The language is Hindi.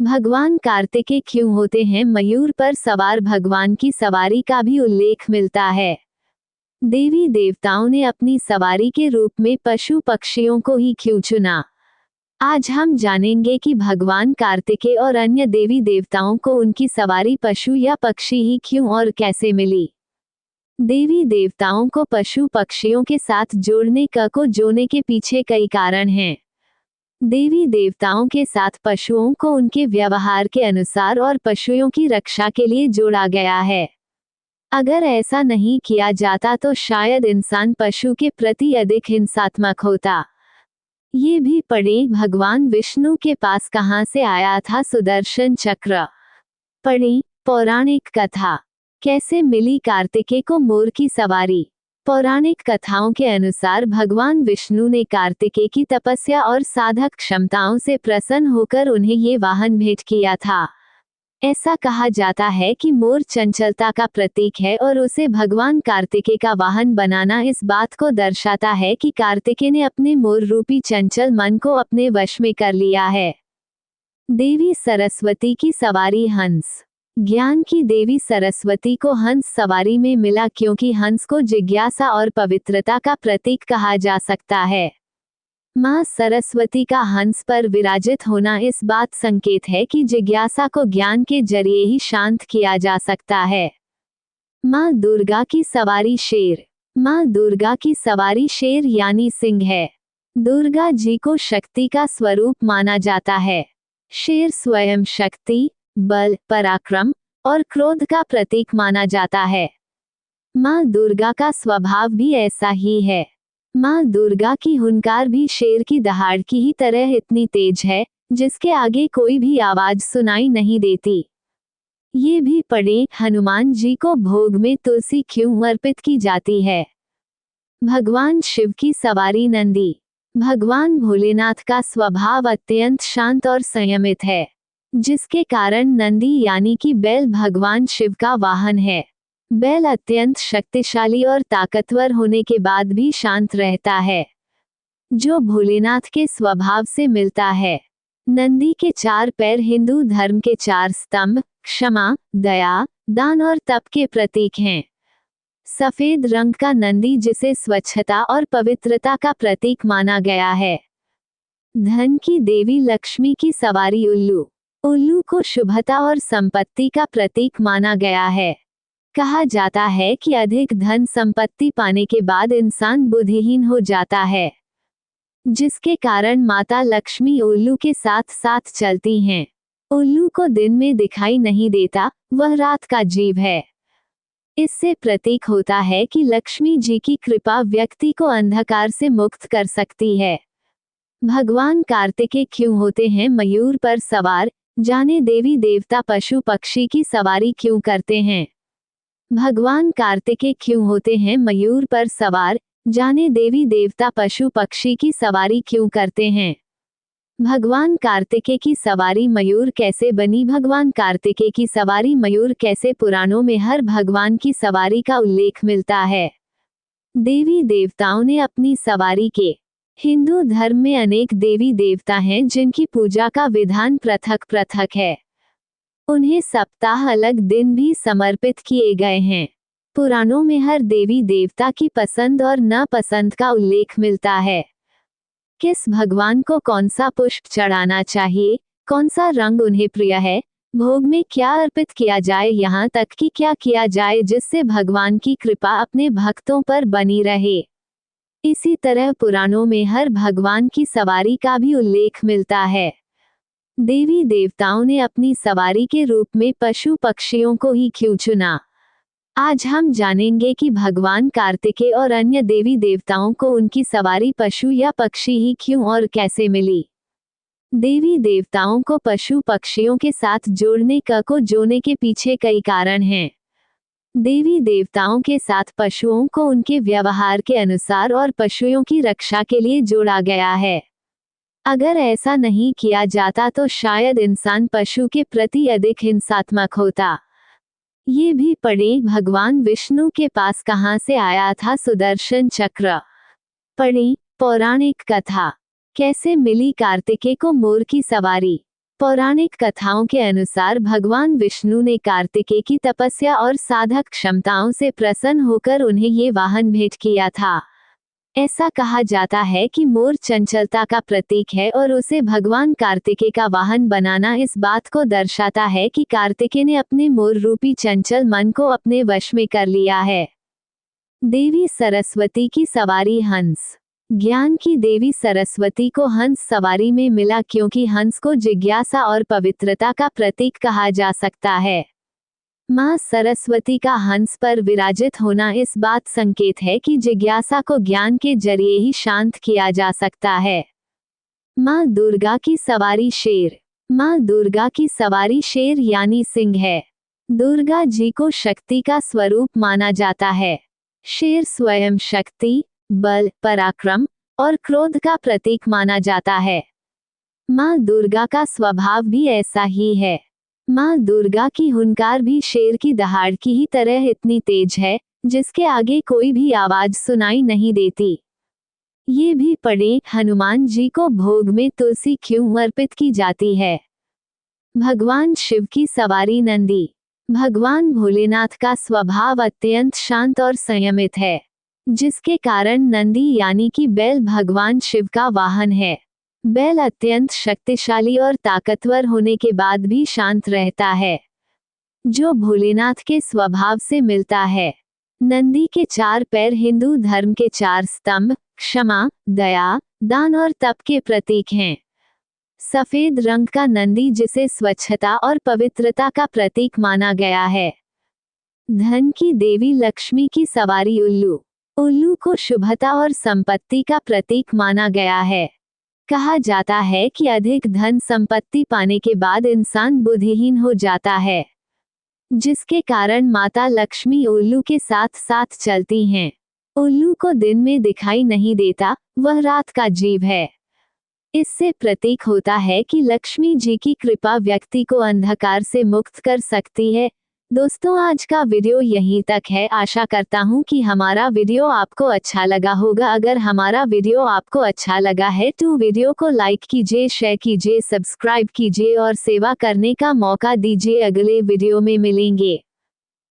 भगवान कार्तिकेय क्यों होते हैं मयूर पर सवार? भगवान की सवारी का भी उल्लेख मिलता है। देवी देवताओं ने अपनी सवारी के रूप में पशु पक्षियों को ही क्यों चुना? आज हम जानेंगे कि भगवान कार्तिकेय और अन्य देवी देवताओं को उनकी सवारी पशु या पक्षी ही क्यों और कैसे मिली। देवी देवताओं को पशु पक्षियों के साथ जोड़ने के पीछे कई कारण हैं। देवी देवताओं के साथ पशुओं को उनके व्यवहार के अनुसार और पशुओं की रक्षा के लिए जोड़ा गया है। अगर ऐसा नहीं किया जाता तो शायद इंसान पशु के प्रति अधिक हिंसात्मक होता। ये भी पढ़ें, भगवान विष्णु के पास कहां से आया था सुदर्शन चक्र? पढ़ें, पौराणिक कथा। कैसे मिली कार्तिकेय को मोर की सवारी? पौराणिक कथाओं के अनुसार भगवान विष्णु ने कार्तिकेय की तपस्या और साधक क्षमताओं से प्रसन्न होकर उन्हें ये वाहन भेंट किया था। ऐसा कहा जाता है कि मोर चंचलता का प्रतीक है और उसे भगवान कार्तिकेय का वाहन बनाना इस बात को दर्शाता है कि कार्तिकेय ने अपने मोर रूपी चंचल मन को अपने वश में कर लिया है। देवी सरस्वती की सवारी हंस। ज्ञान की देवी सरस्वती को हंस सवारी में मिला क्योंकि हंस को जिज्ञासा और पवित्रता का प्रतीक कहा जा सकता है। मां सरस्वती का हंस पर विराजित होना इस बात संकेत है कि जिज्ञासा को ज्ञान के जरिए ही शांत किया जा सकता है। मां दुर्गा की सवारी शेर। मां दुर्गा की सवारी शेर यानी सिंह है। दुर्गा जी को शक्ति का स्वरूप माना जाता है। शेर स्वयं शक्ति, बल, पराक्रम और क्रोध का प्रतीक माना जाता है। मां दुर्गा का स्वभाव भी ऐसा ही है। मां दुर्गा की हुंकार भी शेर की दहाड़ की ही तरह इतनी तेज है जिसके आगे कोई भी आवाज सुनाई नहीं देती। ये भी पढ़ें, हनुमान जी को भोग में तुलसी क्यों अर्पित की जाती है? भगवान शिव की सवारी नंदी। भगवान भोलेनाथ का स्वभाव अत्यंत शांत और संयमित है, जिसके कारण नंदी यानी कि बैल भगवान शिव का वाहन है। बैल अत्यंत शक्तिशाली और ताकतवर होने के बाद भी शांत रहता है, जो भोलेनाथ के स्वभाव से मिलता है। नंदी के 4 पैर हिंदू धर्म के 4 स्तंभ, क्षमा, दया, दान और तप के प्रतीक हैं। सफेद रंग का नंदी जिसे स्वच्छता और पवित्रता का प्रतीक माना गया है। धन की देवी लक्ष्मी की सवारी उल्लू। उल्लू को शुभता और संपत्ति का प्रतीक माना गया है। कहा जाता है कि अधिक धन संपत्ति पाने के बाद इंसान बुद्धिहीन हो जाता है, जिसके कारण माता लक्ष्मी उल्लू के साथ साथ चलती हैं। उल्लू को दिन में दिखाई नहीं देता, वह रात का जीव है। इससे प्रतीक होता है कि लक्ष्मी जी की कृपा व्यक्ति को अंधकार से मुक्त कर सकती है। भगवान कार्तिकेय क्यों होते हैं मयूर पर सवार? जाने देवी देवता पशु पक्षी की सवारी क्यों करते हैं? भगवान कार्तिकेय क्यों होते हैं मयूर पर सवार? जाने देवी देवता पशु पक्षी की सवारी क्यों करते हैं? भगवान कार्तिकेय की सवारी मयूर कैसे बनी? भगवान कार्तिकेय की सवारी मयूर कैसे? पुराणों में हर भगवान की सवारी का उल्लेख मिलता है। देवी देवताओं ने अपनी सवारी के। हिंदू धर्म में अनेक देवी देवता हैं जिनकी पूजा का विधान पृथक पृथक है। उन्हें सप्ताह अलग दिन भी समर्पित किए गए हैं। पुराणों में हर देवी देवता की पसंद और नापसंद का उल्लेख मिलता है। किस भगवान को कौन सा पुष्प चढ़ाना चाहिए, कौन सा रंग उन्हें प्रिय है, भोग में क्या अर्पित किया जाए, यहाँ तक कि क्या किया जाए जिससे भगवान की कृपा अपने भक्तों पर बनी रहे। इसी तरह पुराणों में हर भगवान की सवारी का भी उल्लेख मिलता है। देवी देवताओं ने अपनी सवारी के रूप में पशु पक्षियों को ही क्यों चुना? आज हम जानेंगे कि भगवान कार्तिकेय और अन्य देवी देवताओं को उनकी सवारी पशु या पक्षी ही क्यों और कैसे मिली। देवी देवताओं को पशु पक्षियों के साथ जोड़ने के पीछे कई कारण हैं। देवी देवताओं के साथ पशुओं को उनके व्यवहार के अनुसार और पशुओं की रक्षा के लिए जोड़ा गया है। अगर ऐसा नहीं किया जाता तो शायद इंसान पशु के प्रति अधिक हिंसात्मक होता। ये भी पढ़ें, भगवान विष्णु के पास कहां से आया था सुदर्शन चक्र? पढ़ें, पौराणिक कथा। कैसे मिली कार्तिकेय को मोर की सवारी? पौराणिक कथाओं के अनुसार भगवान विष्णु ने कार्तिकेय की तपस्या और साधक क्षमताओं से प्रसन्न होकर उन्हें ये वाहन भेंट किया था। ऐसा कहा जाता है कि मोर चंचलता का प्रतीक है और उसे भगवान कार्तिकेय का वाहन बनाना इस बात को दर्शाता है कि कार्तिकेय ने अपने मोर रूपी चंचल मन को अपने वश में कर लिया है। देवी सरस्वती की सवारी हंस। ज्ञान की देवी सरस्वती को हंस सवारी में मिला क्योंकि हंस को जिज्ञासा और पवित्रता का प्रतीक कहा जा सकता है। माँ सरस्वती का हंस पर विराजित होना इस बात संकेत है कि जिज्ञासा को ज्ञान के जरिए ही शांत किया जा सकता है। माँ दुर्गा की सवारी शेर। माँ दुर्गा की सवारी शेर यानी सिंह है। दुर्गा जी को शक्ति का स्वरूप माना जाता है। शेर स्वयं शक्ति, बल, पराक्रम और क्रोध का प्रतीक माना जाता है। माँ दुर्गा का स्वभाव भी ऐसा ही है। माँ दुर्गा की हुंकार भी शेर की दहाड़ की ही तरह इतनी तेज है जिसके आगे कोई भी आवाज सुनाई नहीं देती। ये भी पढ़े, हनुमान जी को भोग में तुलसी क्यों अर्पित की जाती है। भगवान शिव की सवारी नंदी। भगवान भोलेनाथ का स्वभाव अत्यंत शांत और संयमित है, जिसके कारण नंदी यानी कि बैल भगवान शिव का वाहन है। बैल अत्यंत शक्तिशाली और ताकतवर होने के बाद भी शांत रहता है, जो भोलेनाथ के स्वभाव से मिलता है। नंदी के 4 पैर हिंदू धर्म के 4 स्तंभ, क्षमा, दया, दान और तप के प्रतीक हैं। सफेद रंग का नंदी जिसे स्वच्छता और पवित्रता का प्रतीक माना गया है। धन की देवी लक्ष्मी की सवारी उल्लू। उल्लू को शुभता और संपत्ति का प्रतीक माना गया है। कहा जाता है कि अधिक धन संपत्ति पाने के बाद इंसान बुद्धिहीन हो जाता है, जिसके कारण माता लक्ष्मी उल्लू के साथ साथ चलती हैं। उल्लू को दिन में दिखाई नहीं देता, वह रात का जीव है। इससे प्रतीक होता है कि लक्ष्मी जी की कृपा व्यक्ति को अंधकार से मुक्त कर सकती है। दोस्तों, आज का वीडियो यहीं तक है। आशा करता हूँ कि हमारा वीडियो आपको अच्छा लगा होगा। अगर हमारा वीडियो आपको अच्छा लगा है तो वीडियो को लाइक कीजिए, शेयर कीजिए, सब्सक्राइब कीजिए और सेवा करने का मौका दीजिए। अगले वीडियो में मिलेंगे।